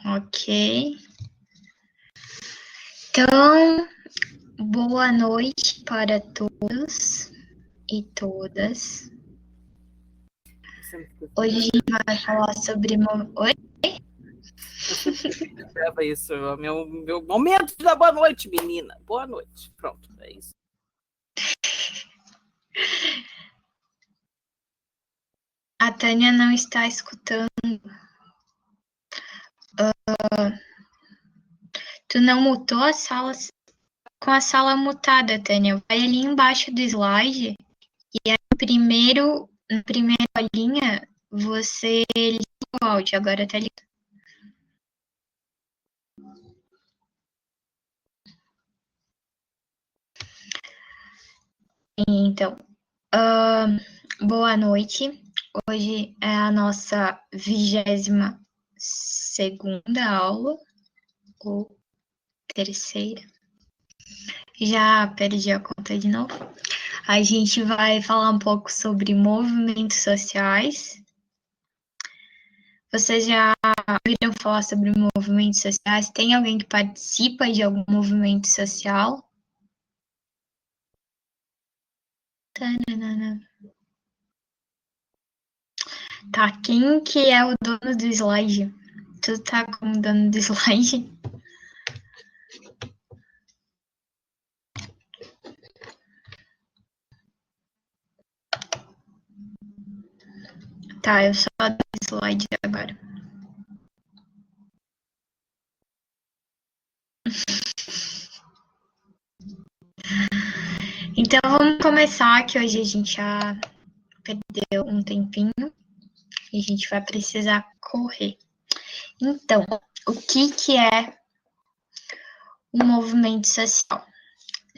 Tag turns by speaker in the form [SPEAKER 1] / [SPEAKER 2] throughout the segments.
[SPEAKER 1] Ok. Então, boa noite para todos e todas. Hoje a gente vai falar sobre... Oi?
[SPEAKER 2] Eu sempre grava isso. Meu momento da boa noite, menina. Boa noite. Pronto, é isso.
[SPEAKER 1] A Tânia não está escutando. Tu não mutou a sala com a sala mutada, Tânia. Vai ali embaixo do slide e aí na primeira linha você liga o áudio. Agora tá ligado. Então, boa noite. Hoje é a nossa 22ª aula, ou terceira. Já perdi a conta de novo. A gente vai falar um pouco sobre movimentos sociais. Vocês já ouviram falar sobre movimentos sociais? Tem alguém que participa de algum movimento social? Tá, quem que é o dono do slide? Tu tá como dono do slide? Tá, eu só dou slide agora. Então vamos começar, que hoje a gente já perdeu um tempinho e a gente vai precisar correr. Então, o que é um movimento social?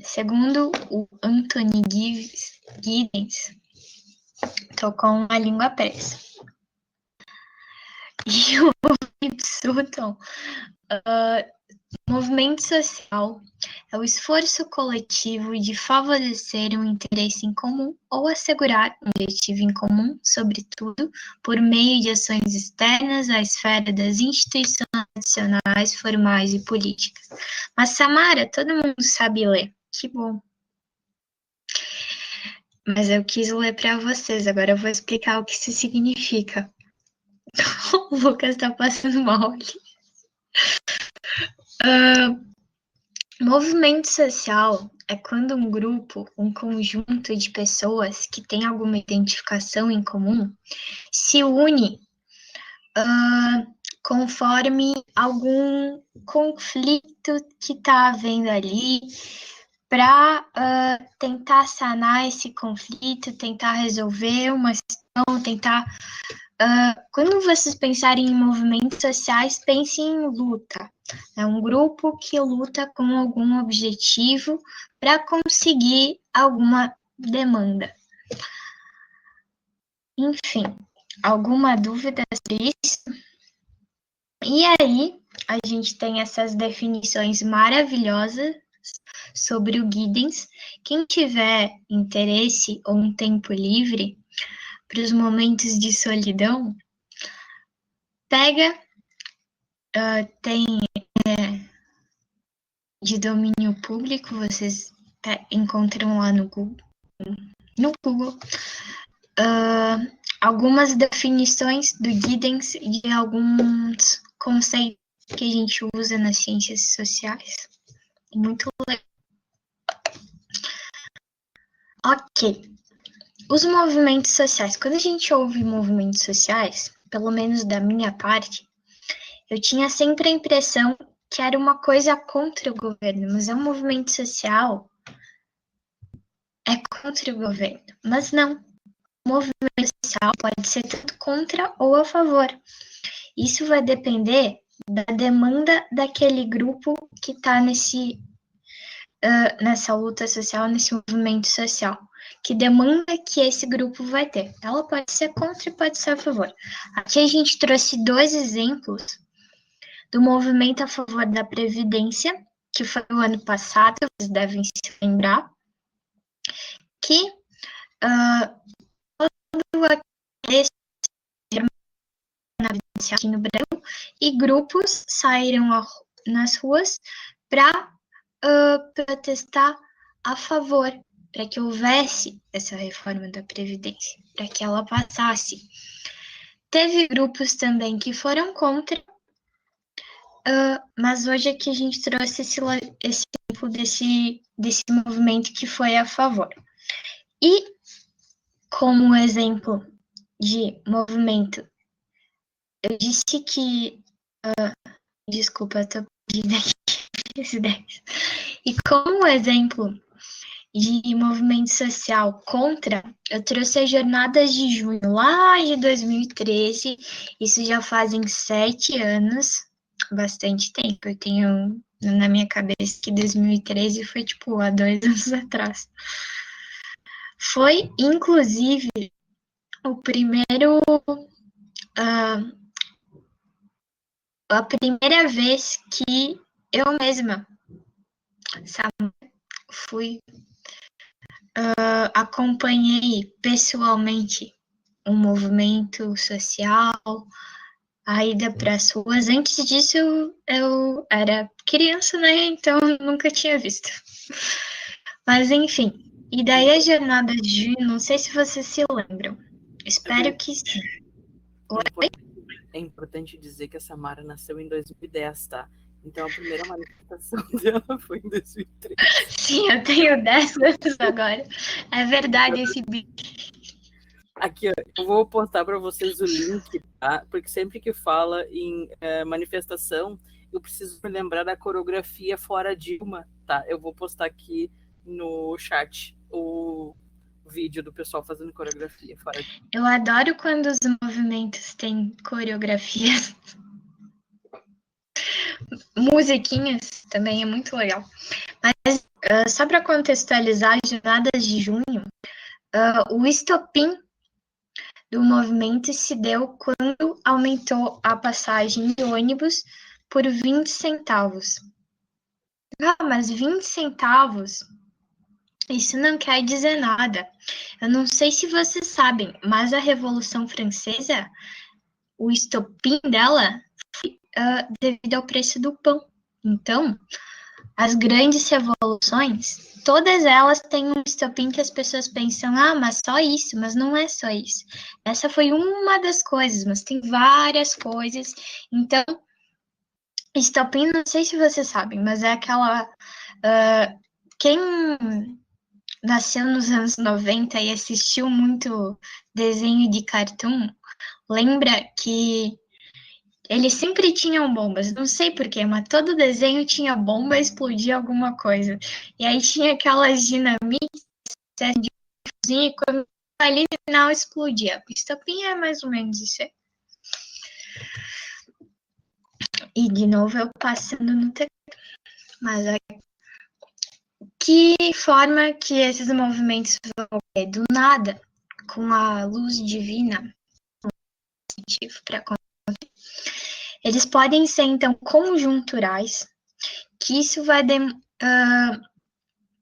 [SPEAKER 1] Segundo o Anthony Giddens, tô com a língua presa. E o Sutton, movimento social é o esforço coletivo de favorecer um interesse em comum ou assegurar um objetivo em comum, sobretudo, por meio de ações externas à esfera das instituições tradicionais, formais e políticas. Mas, Samara, todo mundo sabe ler. Que bom. Mas eu quis ler para vocês, agora eu vou explicar o que isso significa. O Lucas tá passando mal ali. Movimento social é quando um grupo, um conjunto de pessoas que tem alguma identificação em comum se une conforme algum conflito que está havendo ali para tentar sanar esse conflito, tentar resolver uma questão, tentar... quando vocês pensarem em movimentos sociais, pensem em luta. É um grupo que luta com algum objetivo para conseguir alguma demanda. Enfim, alguma dúvida sobre isso? E aí, a gente tem essas definições maravilhosas sobre o Giddens. Quem tiver interesse ou um tempo livre para os momentos de solidão, pega, tem de domínio público, vocês encontram lá no Google algumas definições do Giddens de alguns conceitos que a gente usa nas ciências sociais. Muito legal. Ok. Os movimentos sociais. Quando a gente ouve movimentos sociais, pelo menos da minha parte, eu tinha sempre a impressão que era uma coisa contra o governo, mas é um movimento social, é contra o governo. Mas não. O movimento social pode ser tanto contra ou a favor. Isso vai depender da demanda daquele grupo que está nessa luta social, nesse movimento social. Que demanda que esse grupo vai ter. Ela pode ser contra e pode ser a favor. Aqui a gente trouxe 2 exemplos do movimento a favor da Previdência, que foi o ano passado, vocês devem se lembrar, que todo aqui no Brasil e grupos saíram nas ruas para protestar a favor, para que houvesse essa reforma da Previdência, para que ela passasse. Teve grupos também que foram contra, mas hoje aqui a gente trouxe esse exemplo desse movimento que foi a favor. E como exemplo de movimento, eu disse que... desculpa, eu tô perdida aqui as ideias. E como exemplo de movimento social contra, eu trouxe as jornadas de junho lá de 2013, isso já fazem 7 anos, bastante tempo. Eu tenho na minha cabeça que 2013 foi tipo há 2 anos atrás. Foi, inclusive, o primeiro, a primeira vez que eu mesma, sabe, acompanhei pessoalmente um movimento social, a ida para as ruas. Antes disso, eu era criança, né? Então nunca tinha visto. Mas enfim, e daí a jornada de junho, não sei se vocês se lembram. Espero que sim.
[SPEAKER 2] É importante dizer que a Samara nasceu em 2010, tá? Então a primeira manifestação dela foi em 2013.
[SPEAKER 1] Sim, eu tenho 10 anos agora. É verdade esse bicho.
[SPEAKER 2] Aqui, eu vou postar para vocês o link, tá? Porque sempre que fala em manifestação, eu preciso me lembrar da coreografia Fora Dilma, tá? Eu vou postar aqui no chat o vídeo do pessoal fazendo coreografia Fora Dilma.
[SPEAKER 1] Eu adoro quando os movimentos têm coreografias. Musiquinhas também é muito legal. Mas só para contextualizar as jornadas de junho, o estopim do movimento se deu quando aumentou a passagem de ônibus por 20 centavos. Mas 20 centavos, isso não quer dizer nada. Eu não sei se vocês sabem, mas a Revolução Francesa, o estopim dela foi devido ao preço do pão. Então, as grandes revoluções, todas elas têm um estopim que as pessoas pensam, mas só isso, mas não é só isso. Essa foi uma das coisas, mas tem várias coisas. Então, estopim, não sei se vocês sabem, mas é aquela... quem nasceu nos anos 90 e assistiu muito desenho de cartoon, lembra que eles sempre tinham bombas, não sei porquê, mas todo desenho tinha bomba e explodia alguma coisa. E aí tinha aquelas dinamites de cozinha e quando ali no final explodia. O estopim é mais ou menos isso aí. E de novo eu passando no teclado. Mas que forma que esses movimentos vão ocorrer? Do nada, com a luz divina, para eles podem ser, então, conjunturais, que isso vai...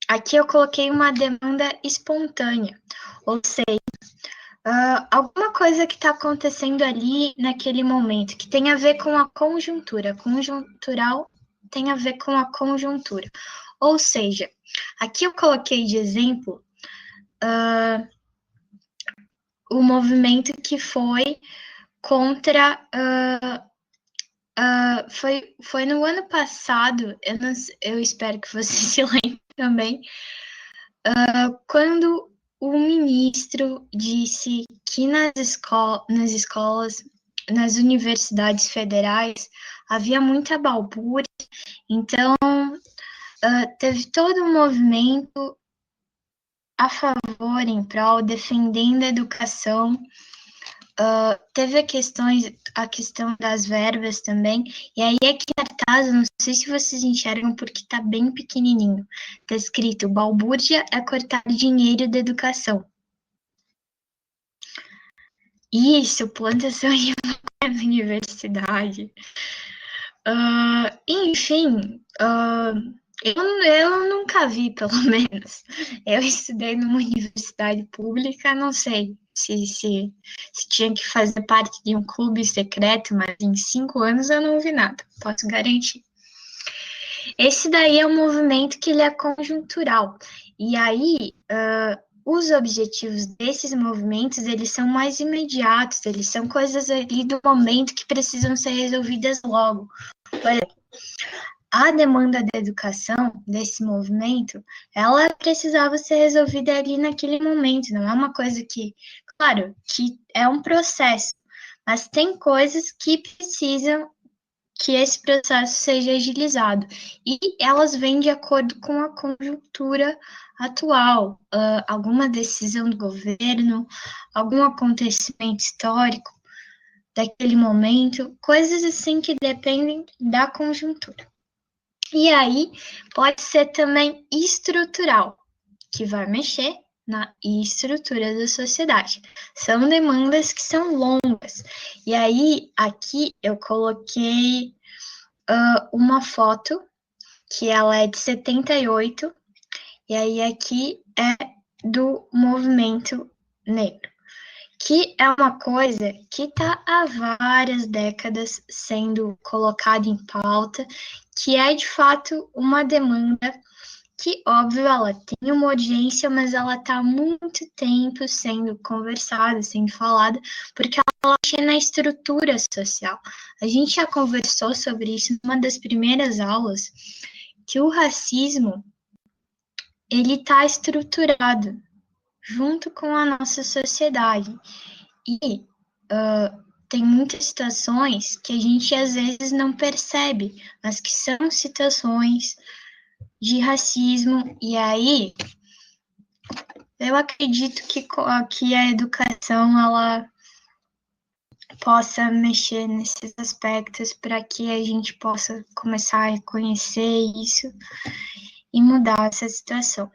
[SPEAKER 1] aqui eu coloquei uma demanda espontânea, ou seja, alguma coisa que está acontecendo ali naquele momento, que tem a ver com a conjuntura. Conjuntural tem a ver com a conjuntura. Ou seja, aqui eu coloquei de exemplo o movimento que foi contra... foi no ano passado, eu espero que você se lembre também, quando o ministro disse que nas escolas, nas universidades federais, havia muita balbúrdia, então teve todo um movimento a favor, em prol, defendendo a educação. Teve a questão das verbas também, e aí aqui na cartaz, não sei se vocês enxergam porque tá bem pequenininho, tá escrito, balbúrdia é cortar dinheiro da educação. Isso, plantação de na universidade. Enfim, eu nunca vi, pelo menos. Eu estudei numa universidade pública, não sei se tinha que fazer parte de um clube secreto, mas em 5 anos eu não vi nada, posso garantir. Esse daí é um movimento que ele é conjuntural. E aí, os objetivos desses movimentos, eles são mais imediatos, eles são coisas ali do momento que precisam ser resolvidas logo. Por exemplo, a demanda da educação desse movimento, ela precisava ser resolvida ali naquele momento, não é uma coisa que, claro, que é um processo, mas tem coisas que precisam que esse processo seja agilizado. E elas vêm de acordo com a conjuntura atual, alguma decisão do governo, algum acontecimento histórico daquele momento, coisas assim que dependem da conjuntura. E aí pode ser também estrutural, que vai mexer na estrutura da sociedade. São demandas que são longas. E aí, aqui eu coloquei uma foto, que ela é de 78, e aí aqui é do movimento negro, que é uma coisa que está há várias décadas sendo colocada em pauta, que é de fato uma demanda que, óbvio, ela tem uma urgência, mas ela está há muito tempo sendo conversada, sendo falada, porque ela mexe na estrutura social. A gente já conversou sobre isso numa das primeiras aulas, que o racismo, ele está estruturado junto com a nossa sociedade. E tem muitas situações que a gente às vezes não percebe, mas que são situações de racismo, e aí eu acredito que a educação ela possa mexer nesses aspectos para que a gente possa começar a reconhecer isso e mudar essa situação.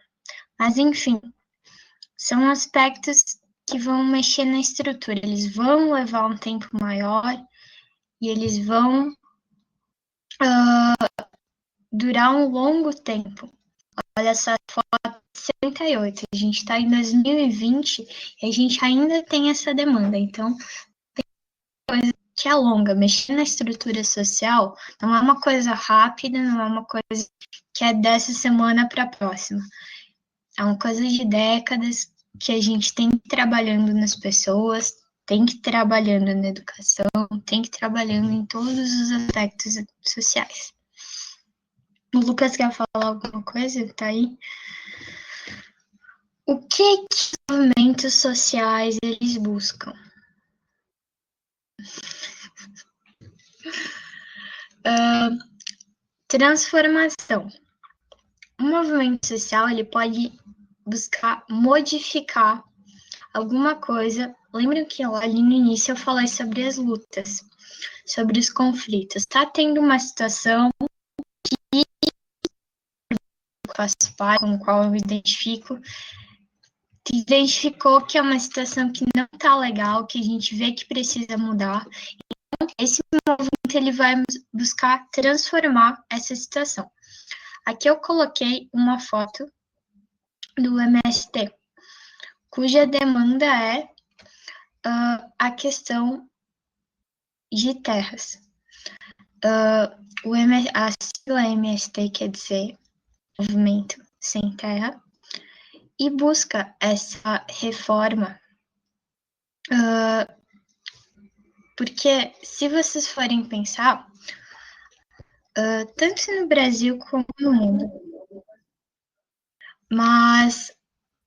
[SPEAKER 1] Mas, enfim, são aspectos que vão mexer na estrutura, eles vão levar um tempo maior e eles vão durar um longo tempo. Olha essa foto de 78, a gente está em 2020 e a gente ainda tem essa demanda, então tem coisa que é longa, mexer na estrutura social não é uma coisa rápida, não é uma coisa que é dessa semana para a próxima, é uma coisa de décadas que a gente tem que ir trabalhando nas pessoas, tem que ir trabalhando na educação, tem que ir trabalhando em todos os aspectos sociais. O Lucas quer falar alguma coisa? Tá aí? O que os movimentos sociais eles buscam? Transformação. O movimento social ele pode buscar modificar alguma coisa. Lembra que ali no início eu falei sobre as lutas, sobre os conflitos. Está tendo uma situação que faço parte, com a qual eu me identificou que é uma situação que não está legal, que a gente vê que precisa mudar. Então, esse movimento ele vai buscar transformar essa situação. Aqui eu coloquei uma foto do MST, cuja demanda é a questão de terras. A sigla MST quer dizer Movimento Sem Terra, e busca essa reforma, porque se vocês forem pensar, tanto no Brasil como no mundo, mas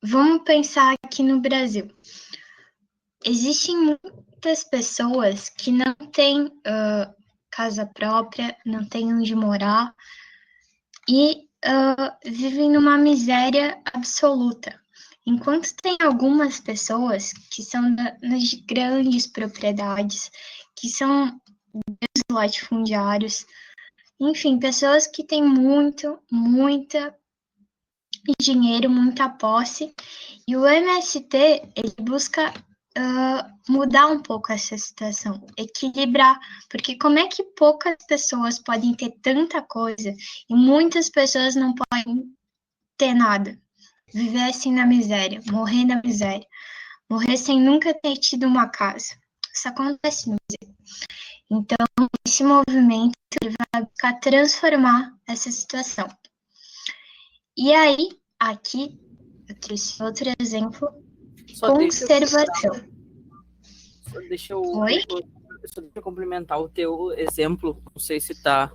[SPEAKER 1] vamos pensar aqui no Brasil. Existem muitas pessoas que não têm casa própria, não têm onde morar e vivem numa miséria absoluta. Enquanto tem algumas pessoas que são nas grandes propriedades, que são latifundiários, enfim, pessoas que têm muita dinheiro, muita posse, e o MST, ele busca mudar um pouco essa situação, equilibrar, porque como é que poucas pessoas podem ter tanta coisa e muitas pessoas não podem ter nada, viver assim na miséria, morrer na miséria? morrer sem nunca ter tido uma casa. Isso acontece no Brasil. Então, esse movimento ele vai buscar transformar essa situação. E aí, aqui, eu trouxe outro exemplo, conservação.
[SPEAKER 2] Deixa eu
[SPEAKER 1] Oi?
[SPEAKER 2] Só deixa eu complementar o teu exemplo, não sei se está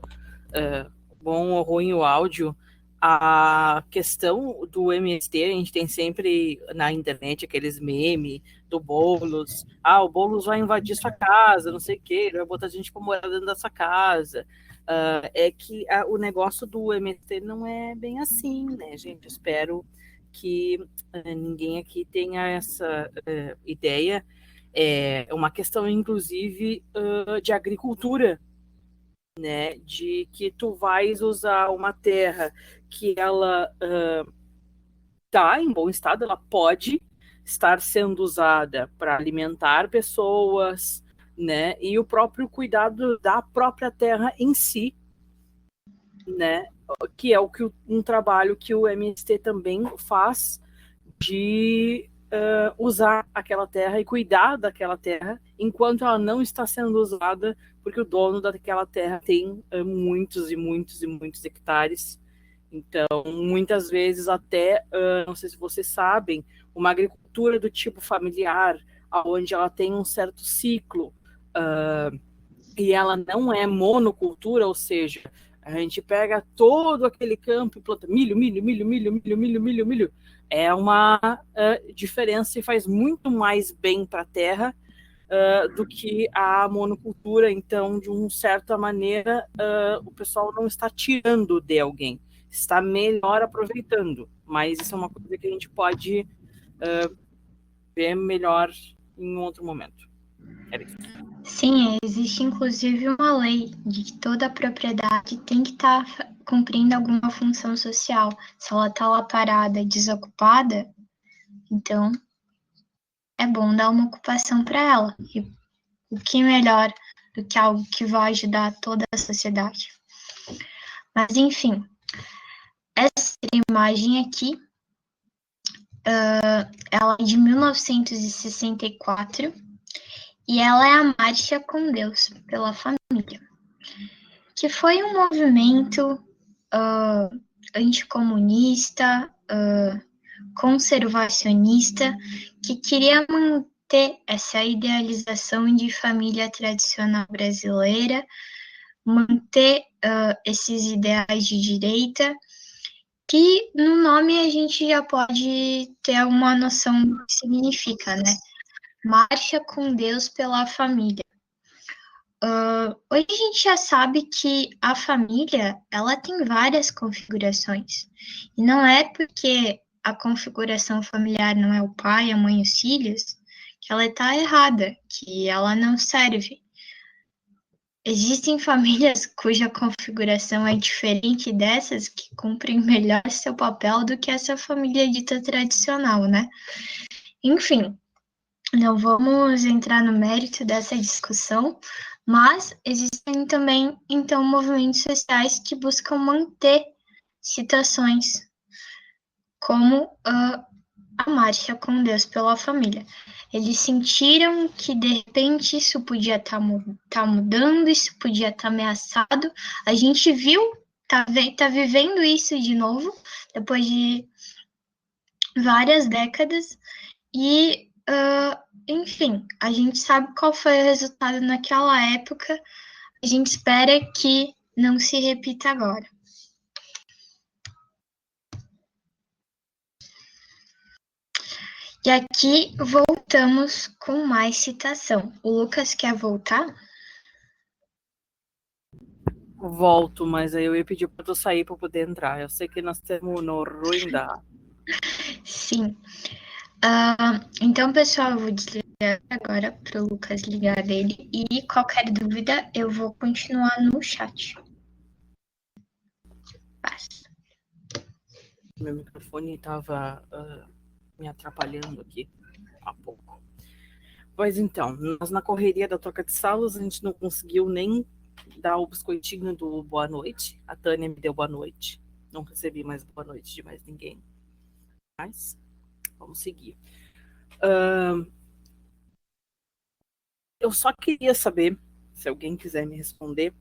[SPEAKER 2] bom ou ruim o áudio. A questão do MST, a gente tem sempre na internet aqueles memes do Boulos. O Boulos vai invadir sua casa, não sei o quê, vai botar a gente para morar dentro da sua casa. É que o negócio do MST não é bem assim, né, gente? Espero que ninguém aqui tenha essa ideia. É uma questão, inclusive, de agricultura, né? De que tu vais usar uma terra que ela está em bom estado, ela pode estar sendo usada para alimentar pessoas, né? E o próprio cuidado da própria terra em si, né? Que é um trabalho que o MST também faz de usar aquela terra e cuidar daquela terra enquanto ela não está sendo usada, porque o dono daquela terra tem muitos e muitos e muitos hectares. Então, muitas vezes até, não sei se vocês sabem, uma agricultura do tipo familiar, onde ela tem um certo ciclo, e ela não é monocultura, ou seja, a gente pega todo aquele campo e planta milho, milho, milho, milho, milho, milho, milho, milho. É uma diferença e faz muito mais bem para a terra do que a monocultura. Então, de uma certa maneira, o pessoal não está tirando de alguém, está melhor aproveitando. Mas isso é uma coisa que a gente pode ver melhor em outro momento. Era isso.
[SPEAKER 1] Sim, existe inclusive uma lei de que toda propriedade tem que estar cumprindo alguma função social. Se ela está lá parada, desocupada, então é bom dar uma ocupação para ela. E o que melhor do que algo que vai ajudar toda a sociedade. Mas enfim, essa imagem aqui, ela é de 1964 e ela é a Marcha com Deus pela Família, que foi um movimento anticomunista, conservacionista, que queria manter essa idealização de família tradicional brasileira, manter esses ideais de direita, que no nome a gente já pode ter uma noção do que significa, né? Marcha com Deus pela Família. Hoje a gente já sabe que a família, ela tem várias configurações. E não é porque a configuração familiar não é o pai, a mãe e os filhos, que ela está errada, que ela não serve. Existem famílias cuja configuração é diferente dessas, que cumprem melhor seu papel do que essa família dita tradicional, né? Enfim, não vamos entrar no mérito dessa discussão, mas existem também, então, movimentos sociais que buscam manter situações como a Marcha com Deus pela Família. Eles sentiram que, de repente, isso podia estar mudando, isso podia estar ameaçado. A gente viu, tá vivendo isso de novo, depois de várias décadas, e enfim, a gente sabe qual foi o resultado naquela época, a gente espera que não se repita agora. E aqui voltamos com mais citação. O Lucas quer voltar?
[SPEAKER 2] Volto, mas aí eu ia pedir para tu sair para poder entrar. Eu sei que nós temos no ruim da...
[SPEAKER 1] Sim. Então, pessoal, eu vou desligar agora para o Lucas ligar dele. E qualquer dúvida, eu vou continuar no chat. Passa.
[SPEAKER 2] Meu microfone estava me atrapalhando aqui há pouco. Pois então, nós na correria da troca de salas, a gente não conseguiu nem dar o biscoitinho do boa noite. A Tânia me deu boa noite. Não recebi mais boa noite de mais ninguém. Mas vamos seguir. Eu só queria saber, se alguém quiser me responder,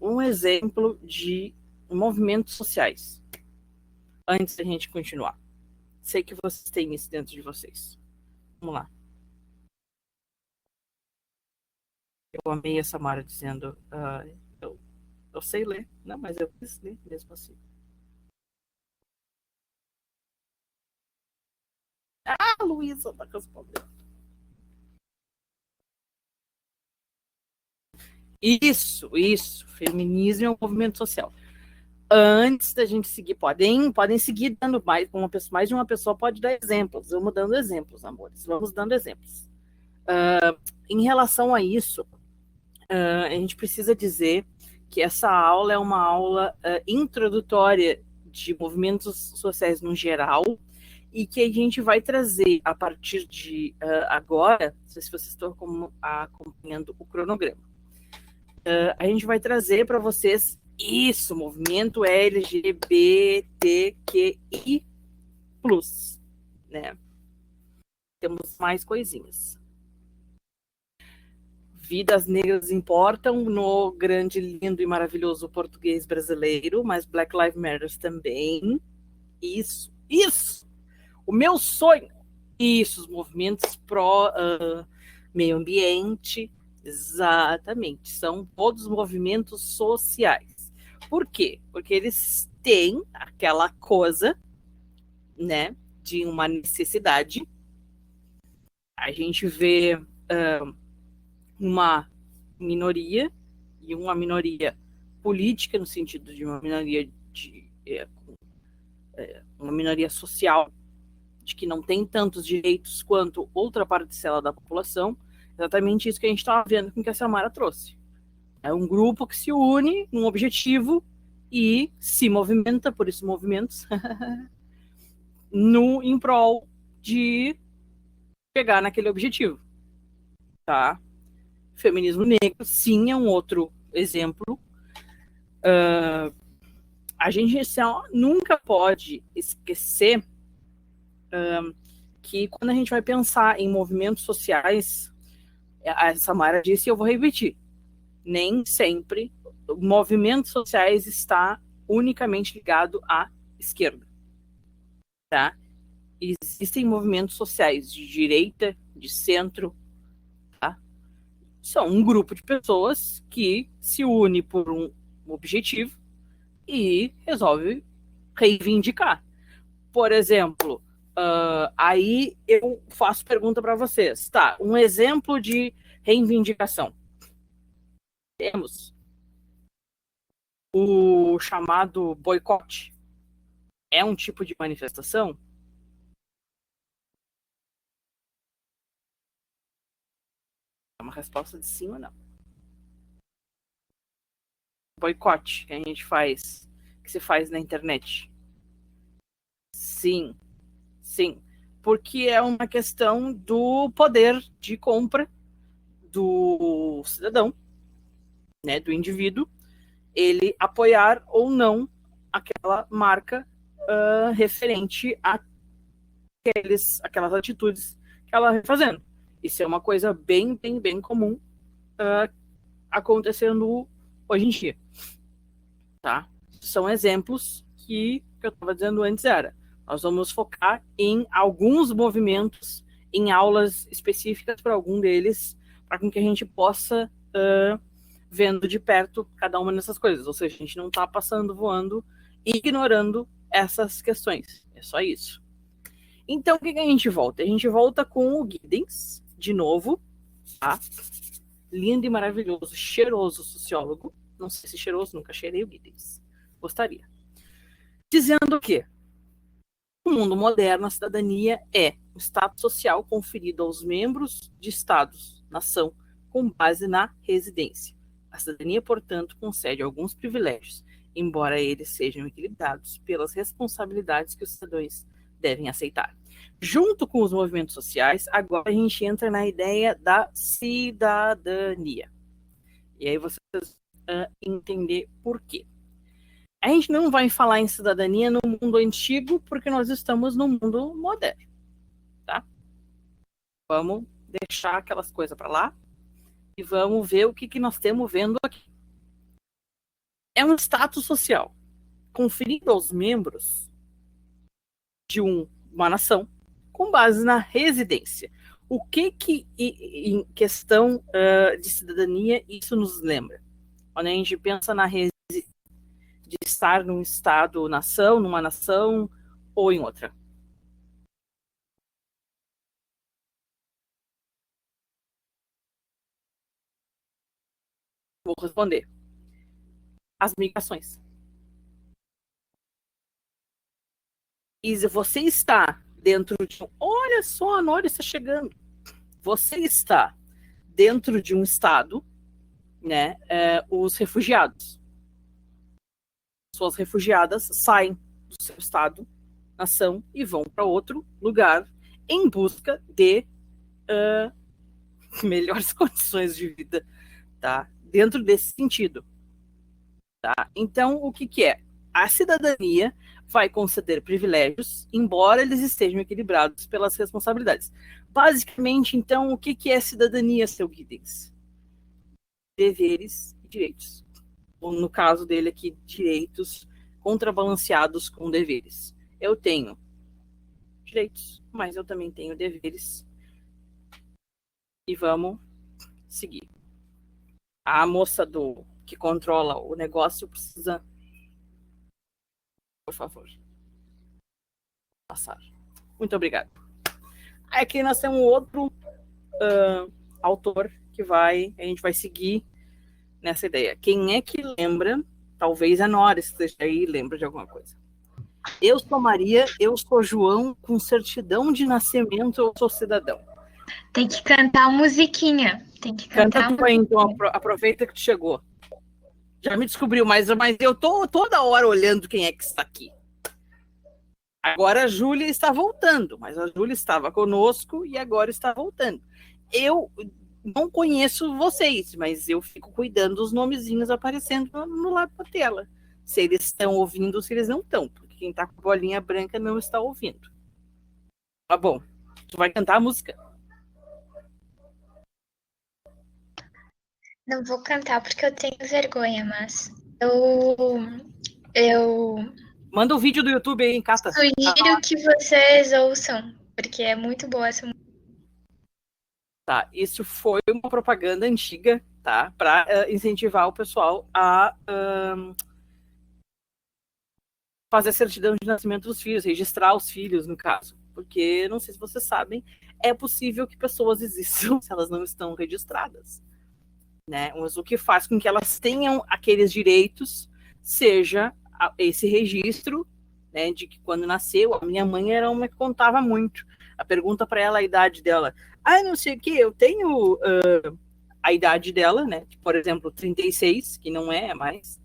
[SPEAKER 2] um exemplo de movimentos sociais, antes da gente continuar. Sei que vocês têm isso dentro de vocês. Vamos lá. Eu amei a Samara dizendo, eu sei ler. Não, mas eu quis ler mesmo assim. Ah, Luísa tá respondendo. Isso. Feminismo é um movimento social. Antes da gente seguir, podem seguir dando mais de uma pessoa pode dar exemplos. Vamos dando exemplos, amores. Vamos dando exemplos. Em relação a isso, a gente precisa dizer que essa aula é uma aula introdutória de movimentos sociais no geral e que a gente vai trazer a partir de agora, não sei se vocês estão acompanhando o cronograma, a gente vai trazer para vocês isso, movimento LGBTQI+, né? Temos mais coisinhas. Vidas negras importam no grande, lindo e maravilhoso português brasileiro, mas Black Lives Matter também. Isso. O meu sonho. Isso, os movimentos pró meio ambiente. Exatamente. São todos movimentos sociais. Por quê? Porque eles têm aquela coisa, né, de uma necessidade. A gente vê uma minoria, e uma minoria política, no sentido de uma minoria uma minoria social, de que não tem tantos direitos quanto outra parcela da população. Exatamente isso que a gente estava vendo com o que a Samara trouxe. É um grupo que se une num objetivo e se movimenta, por isso movimentos, em prol de chegar naquele objetivo. Tá? Feminismo negro, sim, é um outro exemplo. A gente nunca pode esquecer que quando a gente vai pensar em movimentos sociais, a Samara disse e eu vou repetir, nem sempre movimentos sociais está unicamente ligado à esquerda. Tá? Existem movimentos sociais de direita, de centro, tá? São um grupo de pessoas que se une por um objetivo e resolve reivindicar. Por exemplo, aí eu faço pergunta para vocês. Tá, um exemplo de reivindicação. Temos o chamado boicote. É um tipo de manifestação? É uma resposta de sim ou não. Boicote que a gente faz, que se faz na internet. Sim. Porque é uma questão do poder de compra do cidadão, né, do indivíduo, ele apoiar ou não aquela marca referente àquelas atitudes que ela vai fazendo. Isso é uma coisa bem comum acontecendo hoje em dia. Tá? São exemplos que eu estava dizendo antes nós vamos focar em alguns movimentos, em aulas específicas para algum deles, para que a gente possa vendo de perto cada uma dessas coisas. Ou seja, a gente não está passando, voando e ignorando essas questões. É só isso. Então, o que a gente volta? A gente volta com o Giddens, de novo, tá? Lindo e maravilhoso, cheiroso sociólogo. Não sei se cheiroso, nunca cheirei o Giddens. Gostaria. Dizendo que no mundo moderno, a cidadania é o status social conferido aos membros de estados, nação, com base na residência. A cidadania, portanto, concede alguns privilégios, embora eles sejam equilibrados pelas responsabilidades que os cidadãos devem aceitar. Junto com os movimentos sociais, agora a gente entra na ideia da cidadania. E aí vocês vão entender por quê. A gente não vai falar em cidadania no mundo antigo, porque nós estamos no mundo moderno, tá? Vamos deixar aquelas coisas para lá e vamos ver o que nós temos vendo aqui. É um status social conferido aos membros de uma nação com base na residência. O que em questão de cidadania, isso nos lembra? Quando a gente pensa de estar num estado, nação, numa nação ou em outra. Vou responder. As migrações. E você está dentro de olha só, a Nora está chegando. Você está dentro de um estado, né? Os refugiados. Suas refugiadas saem do seu estado, nação, e vão para outro lugar em busca de melhores condições de vida, tá? Dentro desse sentido. Tá? Então, o que é? A cidadania vai conceder privilégios, embora eles estejam equilibrados pelas responsabilidades. Basicamente, então, o que é cidadania, seu Giddens? Deveres e direitos. Ou, no caso dele aqui, direitos contrabalanceados com deveres. Eu tenho direitos, mas eu também tenho deveres. E vamos seguir. A moça que controla o negócio precisa, por favor, passar. Muito obrigado. Aqui nós temos outro autor que a gente vai seguir nessa ideia. Quem é que lembra? Talvez a Nora esteja aí, lembra de alguma coisa. Eu sou Maria, eu sou João, com certidão de nascimento eu sou cidadão.
[SPEAKER 1] Tem que cantar a musiquinha. Tem que cantar.
[SPEAKER 2] Canta tu aí, então, aproveita que tu chegou. Já me descobriu, mas eu tô toda hora olhando quem é que está aqui. Agora a Júlia está voltando, mas a Júlia estava conosco e agora está voltando. Eu não conheço vocês, mas eu fico cuidando dos nomezinhos aparecendo no lado da tela. Se eles estão ouvindo ou se eles não estão, porque quem está com a bolinha branca não está ouvindo. Tá bom, tu vai cantar a música?
[SPEAKER 1] Não vou cantar porque eu tenho vergonha, mas eu
[SPEAKER 2] manda o vídeo do YouTube aí, Cata.
[SPEAKER 1] Sugiro que vocês ouçam, porque é muito boa essa música.
[SPEAKER 2] Tá, isso foi uma propaganda antiga, tá? Para incentivar o pessoal a fazer a certidão de nascimento dos filhos, registrar os filhos, no caso. Porque, não sei se vocês sabem, é possível que pessoas existam se elas não estão registradas. Né? Mas o que faz com que elas tenham aqueles direitos seja esse registro, né, de que quando nasceu, a minha mãe era uma que contava muito. A pergunta para ela a idade dela. Não sei o que, eu tenho a idade dela, né? Por exemplo, 36, que não é mais,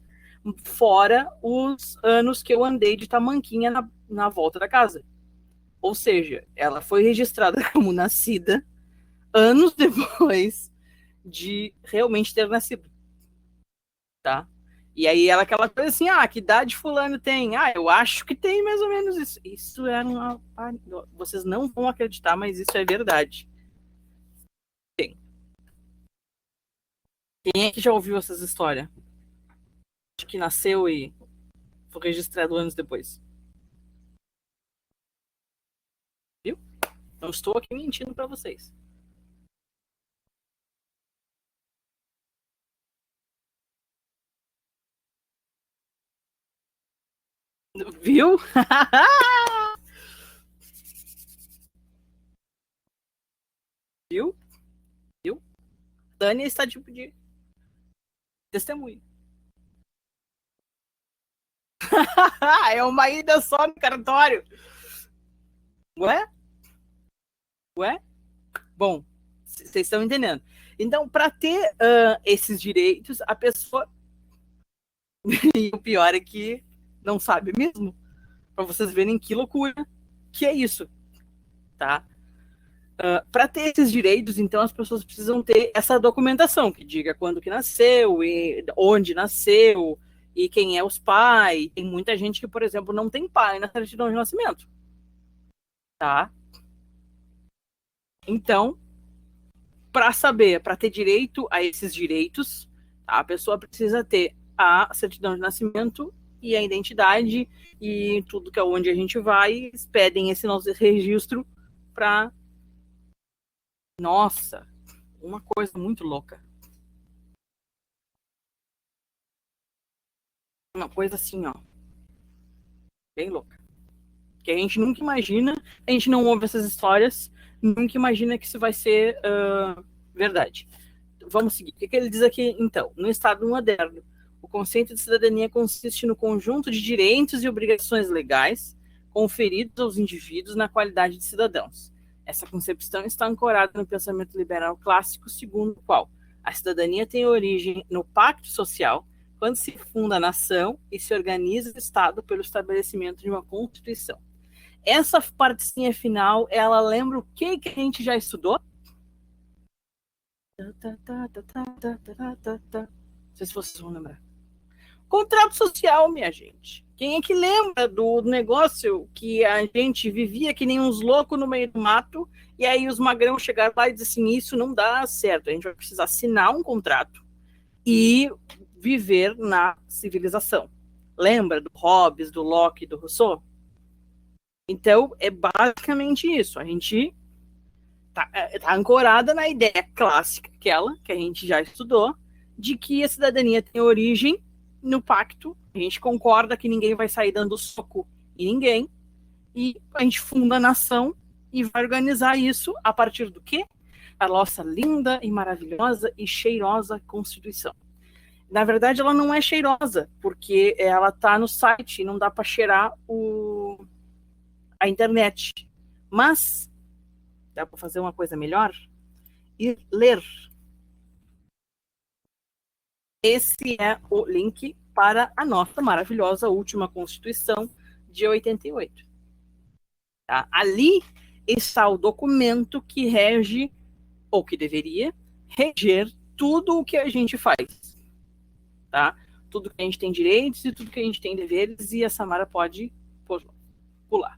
[SPEAKER 2] fora os anos que eu andei de tamanquinha na volta da casa. Ou seja, ela foi registrada como nascida anos depois de realmente ter nascido. Tá? E aí ela aquela coisa assim, que idade fulano tem? Eu acho que tem mais ou menos isso. Isso é uma... Vocês não vão acreditar, mas isso é verdade. Tem. Quem é que já ouviu essas histórias? Que nasceu e foi registrado anos depois. Viu? Não estou aqui mentindo para vocês. Viu? Viu? Viu? Dani está tipo de testemunho. É uma ida só no cartório. Ué? Ué? Bom, vocês estão entendendo. Então, para ter esses direitos, a pessoa. E o pior é que não sabe mesmo. Para vocês verem que loucura que é isso. Tá? Para ter esses direitos, então, as pessoas precisam ter essa documentação que diga quando que nasceu, e onde nasceu, e quem é os pais. Tem muita gente que, por exemplo, não tem pai na certidão de nascimento. Tá? Então, para ter direito a esses direitos, a pessoa precisa ter a certidão de nascimento e a identidade e tudo que é onde a gente vai, eles pedem esse nosso registro para... Nossa, uma coisa muito louca. Uma coisa assim, ó, bem louca. Que a gente nunca imagina, a gente não ouve essas histórias, nunca imagina que isso vai ser verdade. Vamos seguir. O que ele diz aqui, então? No Estado moderno, o conceito de cidadania consiste no conjunto de direitos e obrigações legais conferidos aos indivíduos na qualidade de cidadãos. Essa concepção está ancorada no pensamento liberal clássico, segundo o qual a cidadania tem origem no pacto social, quando se funda a nação e se organiza o Estado pelo estabelecimento de uma Constituição. Essa partezinha final, ela lembra o que a gente já estudou? Não sei se vocês vão lembrar. Contrato social, minha gente. Quem é que lembra do negócio que a gente vivia que nem uns loucos no meio do mato, e aí os magrão chegaram lá e disseram assim, isso não dá certo, a gente vai precisar assinar um contrato e viver na civilização. Lembra do Hobbes, do Locke, do Rousseau? Então, é basicamente isso. A gente tá ancorada na ideia clássica, aquela que a gente já estudou, de que a cidadania tem origem no pacto. A gente concorda que ninguém vai sair dando soco em ninguém, e a gente funda a nação e vai organizar isso a partir do quê? A nossa linda e maravilhosa e cheirosa Constituição. Na verdade, ela não é cheirosa, porque ela está no site e não dá para cheirar a internet. Mas dá para fazer uma coisa melhor? E ler. Esse é o link para a nossa maravilhosa última Constituição de 88. Tá? Ali está o documento que rege, ou que deveria reger, tudo o que a gente faz. Tá? Tudo que a gente tem direitos e tudo que a gente tem deveres, e a Samara pode pular.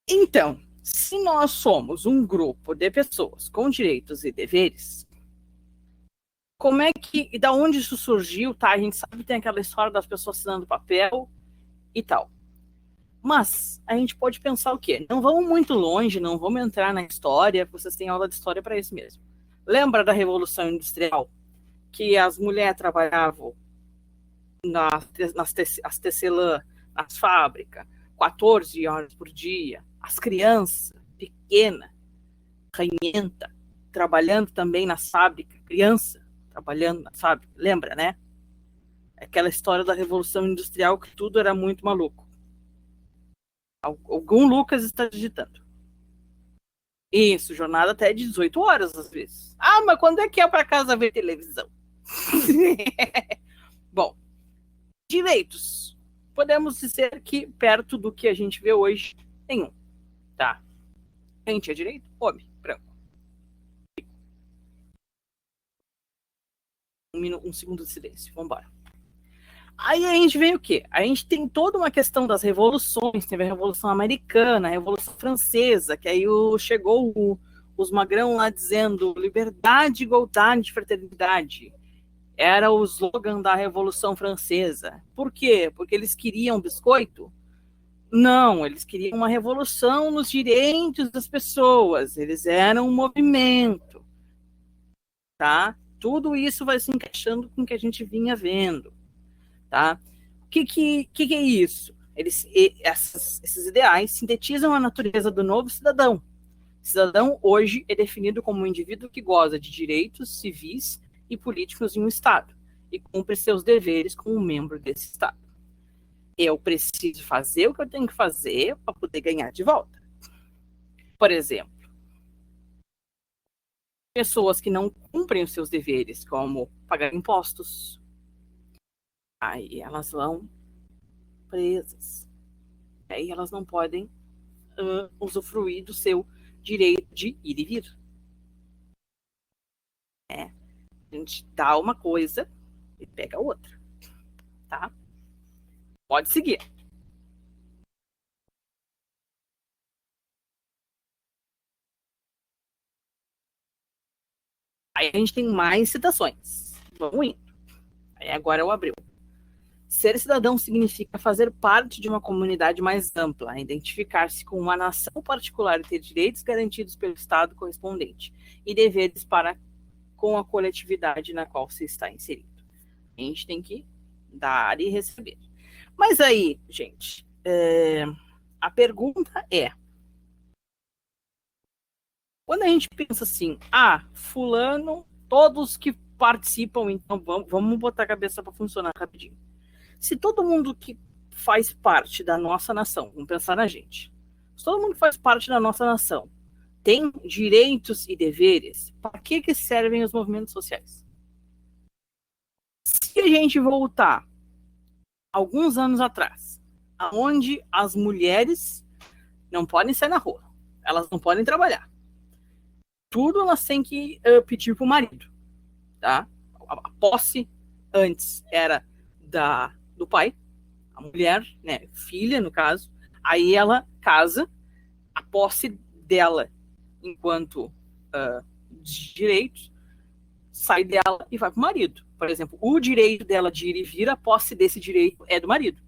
[SPEAKER 2] Então, se nós somos um grupo de pessoas com direitos e deveres, como é que, e da onde isso surgiu, tá? A gente sabe que tem aquela história das pessoas assinando papel e tal. Mas a gente pode pensar o quê? Não vamos muito longe, não vamos entrar na história, vocês têm aula de história para isso mesmo. Lembra da Revolução Industrial? Que as mulheres trabalhavam as tecelã, nas fábricas, 14 horas por dia. As crianças pequenas, ranhenta, trabalhando também na fábrica, criança trabalhando na fábrica, lembra, né? Aquela história da Revolução Industrial que tudo era muito maluco. Algum Lucas está digitando. Isso, jornada até 18 horas às vezes. Ah, mas quando é que é para casa ver televisão? Bom, direitos. Podemos dizer que perto do que a gente vê hoje, nenhum. Tá? Quem tinha direito? Homem, branco. Um segundo de silêncio, vamos embora. Aí a gente vem o quê? A gente tem toda uma questão das revoluções, teve a Revolução Americana, a Revolução Francesa, que aí chegou os magrão lá dizendo liberdade, igualdade, fraternidade. Era o slogan da Revolução Francesa. Por quê? Porque eles queriam biscoito? Não, eles queriam uma revolução nos direitos das pessoas. Eles eram um movimento. Tá? Tudo isso vai se encaixando com o que a gente vinha vendo. Tá? O que é isso? Esses ideais sintetizam a natureza do novo cidadão. O cidadão hoje é definido como um indivíduo que goza de direitos civis e políticos em um Estado e cumpre seus deveres como membro desse Estado. Eu preciso fazer o que eu tenho que fazer para poder ganhar de volta. Por exemplo, pessoas que não cumprem os seus deveres, como pagar impostos, aí elas vão presas. Aí elas não podem usufruir do seu direito de ir e vir. A gente dá uma coisa e pega outra. Tá? Pode seguir. Aí a gente tem mais citações. Vamos indo. Aí agora eu abri. Ser cidadão significa fazer parte de uma comunidade mais ampla, identificar-se com uma nação particular e ter direitos garantidos pelo Estado correspondente e deveres para com a coletividade na qual se está inserido. A gente tem que dar e receber. Mas aí, gente, a pergunta é, quando a gente pensa assim, fulano, todos que participam, então vamos botar a cabeça para funcionar rapidinho. Se todo mundo que faz parte da nossa nação, vamos pensar na gente, se todo mundo que faz parte da nossa nação tem direitos e deveres, para que servem os movimentos sociais? Se a gente voltar alguns anos atrás, onde as mulheres não podem sair na rua, elas não podem trabalhar, tudo elas têm que pedir para o marido, tá? A posse antes era do pai, a mulher, né, filha no caso, aí ela casa, a posse dela enquanto direitos sai dela e vai para o marido. Por exemplo, o direito dela de ir e vir, a posse desse direito é do marido.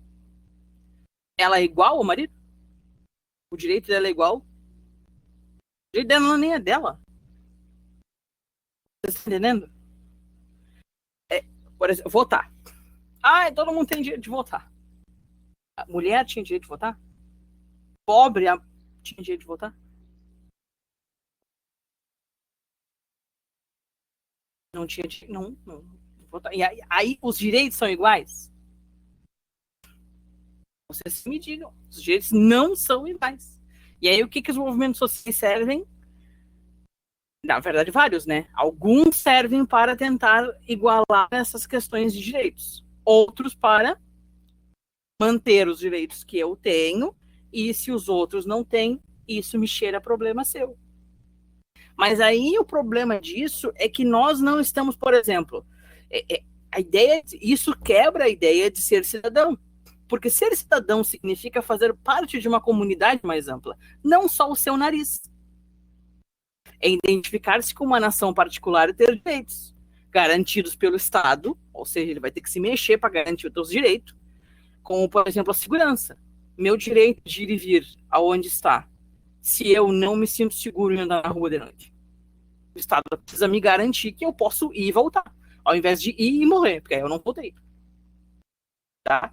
[SPEAKER 2] Ela é igual ao marido? O direito dela é igual? O direito dela nem é dela. Você está entendendo? Por exemplo, votar. Todo mundo tem direito de votar. A mulher tinha direito de votar? Pobre tinha direito de votar? Não tinha direito, não votar. E aí os direitos são iguais? Vocês me digam. Os direitos não são iguais. E aí o que os movimentos sociais servem? Na verdade, vários, né? Alguns servem para tentar igualar essas questões de direitos. Outros para manter os direitos que eu tenho, e se os outros não têm, isso me cheira problema seu. Mas aí o problema disso é que nós não estamos, por exemplo, a ideia, isso quebra a ideia de ser cidadão. Porque ser cidadão significa fazer parte de uma comunidade mais ampla, não só o seu nariz. É identificar-se com uma nação particular e ter direitos garantidos pelo Estado, ou seja, ele vai ter que se mexer para garantir os seus direitos, como, por exemplo, a segurança. Meu direito de ir e vir aonde está, se eu não me sinto seguro em andar na rua de noite. O Estado precisa me garantir que eu posso ir e voltar, ao invés de ir e morrer, porque aí eu não voltei. Tá?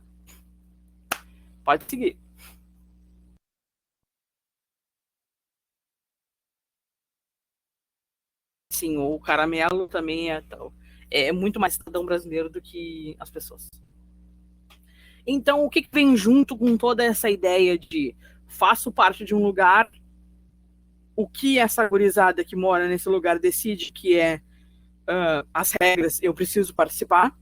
[SPEAKER 2] Pode seguir. Sim, o caramelo também é muito mais cidadão brasileiro do que as pessoas. Então, o que vem junto com toda essa ideia de faço parte de um lugar, o que essa gurizada que mora nesse lugar decide que é as regras, eu preciso participar,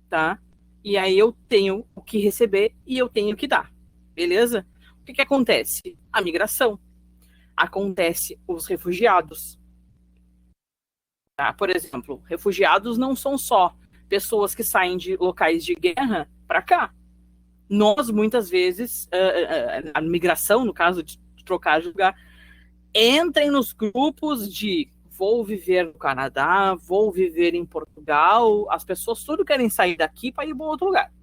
[SPEAKER 2] tá? E aí eu tenho o que receber e eu tenho o que dar, beleza? O que acontece? A migração. Acontece os refugiados. Tá? Por exemplo, refugiados não são só pessoas que saem de locais de guerra para cá. Nós, muitas vezes, a migração, no caso de trocar de lugar, entrem nos grupos de vou viver no Canadá, vou viver em Portugal, as pessoas tudo querem sair daqui para ir para outro lugar.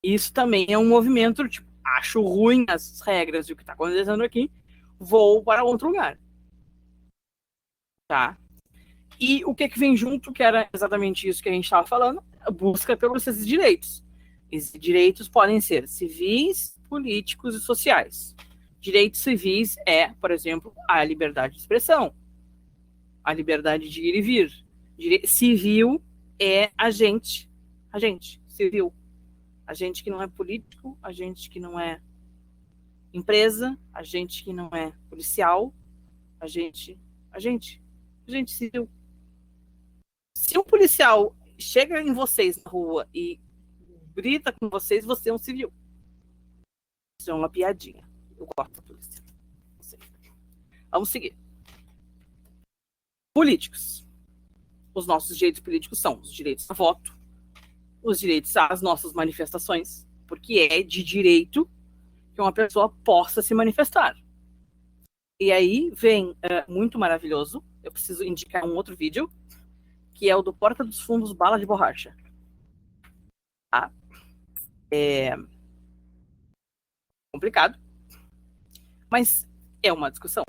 [SPEAKER 2] Isso também é um movimento, tipo, acho ruim as regras do que está acontecendo aqui, vou para outro lugar. Tá? E o que vem junto, que era exatamente isso que a gente estava falando, a busca pelos esses direitos. Esses direitos podem ser civis, políticos e sociais. Direitos civis é, por exemplo, a liberdade de expressão, a liberdade de ir e vir. Civil é agente civil. Agente que não é político, agente que não é empresa, agente que não é policial, agente civil. Se um policial chega em vocês na rua e grita com vocês, você é um civil. Isso é uma piadinha. Eu gosto da polícia. Vamos seguir. Políticos. Os nossos direitos políticos são os direitos a voto, os direitos às nossas manifestações, porque é de direito que uma pessoa possa se manifestar. E aí vem muito maravilhoso, eu preciso indicar um outro vídeo, que é o do Porta dos Fundos Bala de Borracha. Tá? É complicado, mas é uma discussão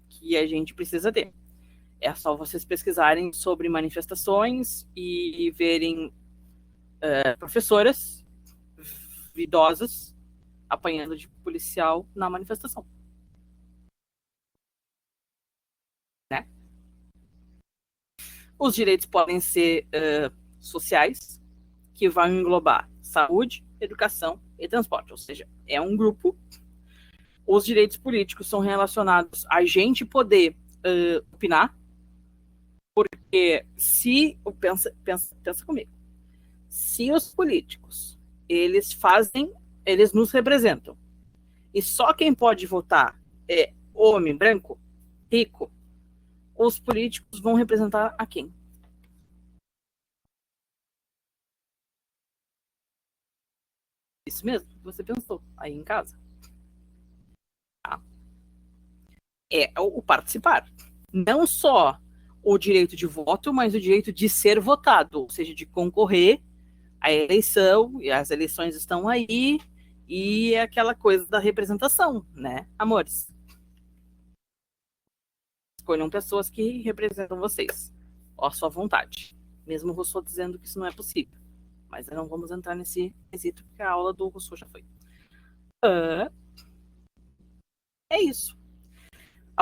[SPEAKER 2] que a gente precisa ter. É só vocês pesquisarem sobre manifestações e verem professoras idosas apanhando de policial na manifestação. Né? Os direitos podem ser sociais, que vão englobar saúde, educação e transporte, ou seja, é um grupo. Os direitos políticos são relacionados a gente poder opinar, porque se pensa comigo, se os políticos eles nos representam e só quem pode votar é homem branco, rico, os políticos vão representar a quem? Isso mesmo, você pensou aí em casa. Tá? É o participar. Não só o direito de voto, mas o direito de ser votado, ou seja, de concorrer à eleição, e as eleições estão aí, e é aquela coisa da representação, né, amores? Escolham pessoas que representam vocês, à sua vontade. Mesmo o Rousseau dizendo que isso não é possível. Mas não vamos entrar nesse quesito, porque a aula do Rousseau já foi. É isso.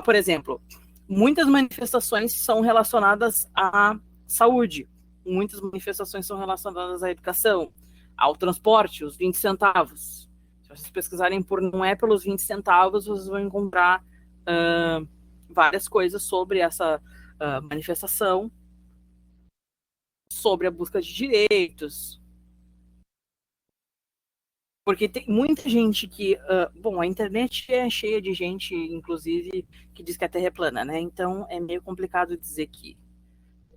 [SPEAKER 2] Por exemplo, muitas manifestações são relacionadas à saúde, muitas manifestações são relacionadas à educação, ao transporte, os 20 centavos. Se vocês pesquisarem por não é pelos 20 centavos, vocês vão encontrar várias coisas sobre essa manifestação, sobre a busca de direitos. Porque tem muita gente que... bom, a internet é cheia de gente, inclusive, que diz que a Terra é plana, né? Então, é meio complicado dizer que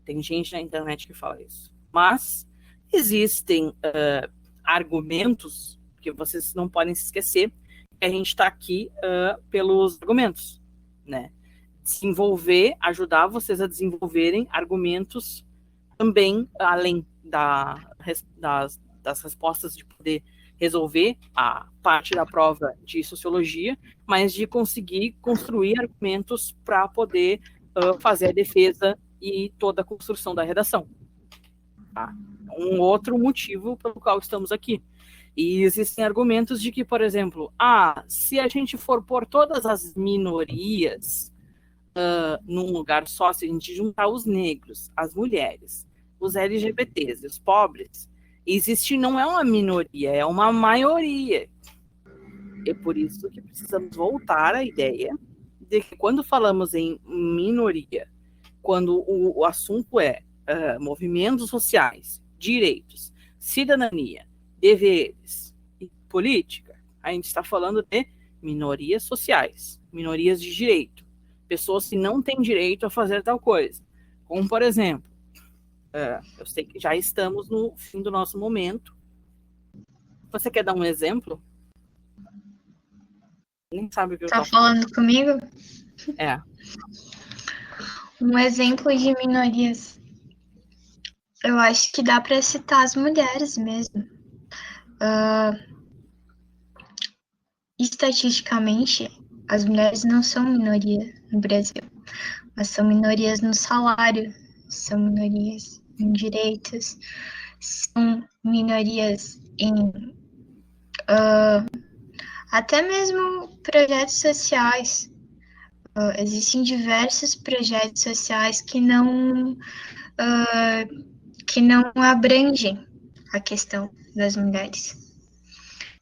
[SPEAKER 2] tem gente na internet que fala isso. Mas existem argumentos que vocês não podem se esquecer que a gente está aqui pelos argumentos, né? Ajudar vocês a desenvolverem argumentos também, além das respostas de poder resolver a parte da prova de sociologia, mas de conseguir construir argumentos para poder fazer a defesa e toda a construção da redação. Tá? Um outro motivo pelo qual estamos aqui. E existem argumentos de que, por exemplo, se a gente for pôr todas as minorias num lugar só, se a gente juntar os negros, as mulheres, os LGBTs e os pobres, não é uma minoria, é uma maioria. É por isso que precisamos voltar à ideia de que quando falamos em minoria, quando o assunto é movimentos sociais, direitos, cidadania, deveres e política, a gente está falando de minorias sociais, minorias de direito, pessoas que não têm direito a fazer tal coisa. Como, por exemplo, eu sei que já estamos no fim do nosso momento. Você quer dar um exemplo? Nem sabe o que eu tô
[SPEAKER 1] falando comigo?
[SPEAKER 2] É.
[SPEAKER 1] Um exemplo de minorias. Eu acho que dá para citar as mulheres mesmo. Estatisticamente, as mulheres não são minoria no Brasil, mas são minorias no salário, são minorias em direitos, são minorias em até mesmo projetos sociais. Existem diversos projetos sociais que não abrangem a questão das mulheres.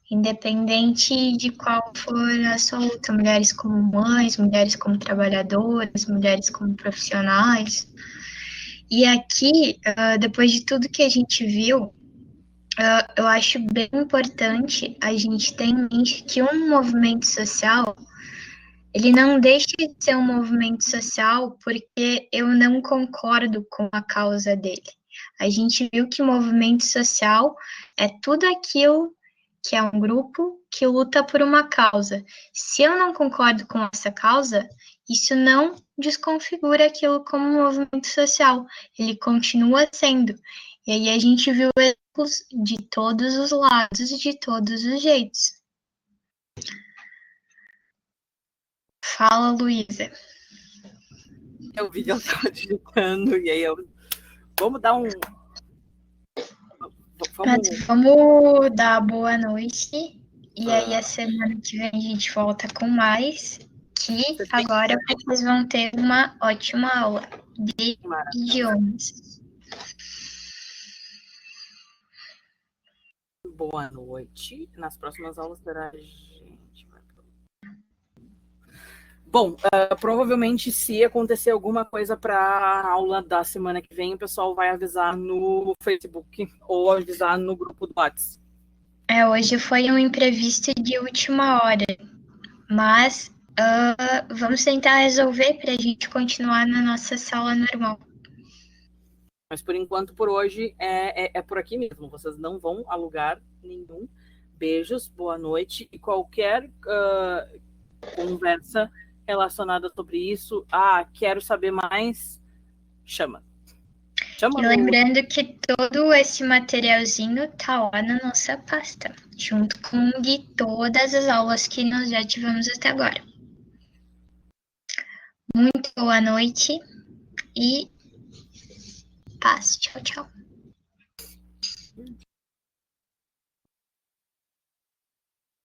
[SPEAKER 1] Independente de qual for a sua luta, mulheres como mães, mulheres como trabalhadoras, mulheres como profissionais. E aqui, depois de tudo que a gente viu, eu acho bem importante a gente ter em mente que um movimento social, ele não deixa de ser um movimento social porque eu não concordo com a causa dele. A gente viu que movimento social é tudo aquilo que é um grupo que luta por uma causa. Se eu não concordo com essa causa, isso não desconfigura aquilo como um movimento social, ele continua sendo. E aí a gente viu exemplos de todos os lados, de todos os jeitos. Fala, Luísa.
[SPEAKER 2] Eu vi que ela estava digitando, e aí vamos dar um.
[SPEAKER 1] Vamos dar boa noite. E aí, a semana que vem a gente volta com mais. Que agora vocês vão ter uma ótima aula de idiomas.
[SPEAKER 2] Boa noite. Nas próximas aulas terá gente. Bom, provavelmente se acontecer alguma coisa para a aula da semana que vem, o pessoal vai avisar no Facebook ou avisar no grupo do WhatsApp.
[SPEAKER 1] Hoje foi um imprevisto de última hora, mas vamos tentar resolver para a gente continuar na nossa sala normal.
[SPEAKER 2] Mas por enquanto, por hoje, é por aqui mesmo. Vocês não vão a lugar nenhum. Beijos, boa noite. E qualquer conversa relacionada sobre isso, quero saber mais, chama.
[SPEAKER 1] E lembrando que todo esse materialzinho tá lá na nossa pasta, junto com de todas as aulas que nós já tivemos até agora. Muito boa noite e paz. Tchau, tchau.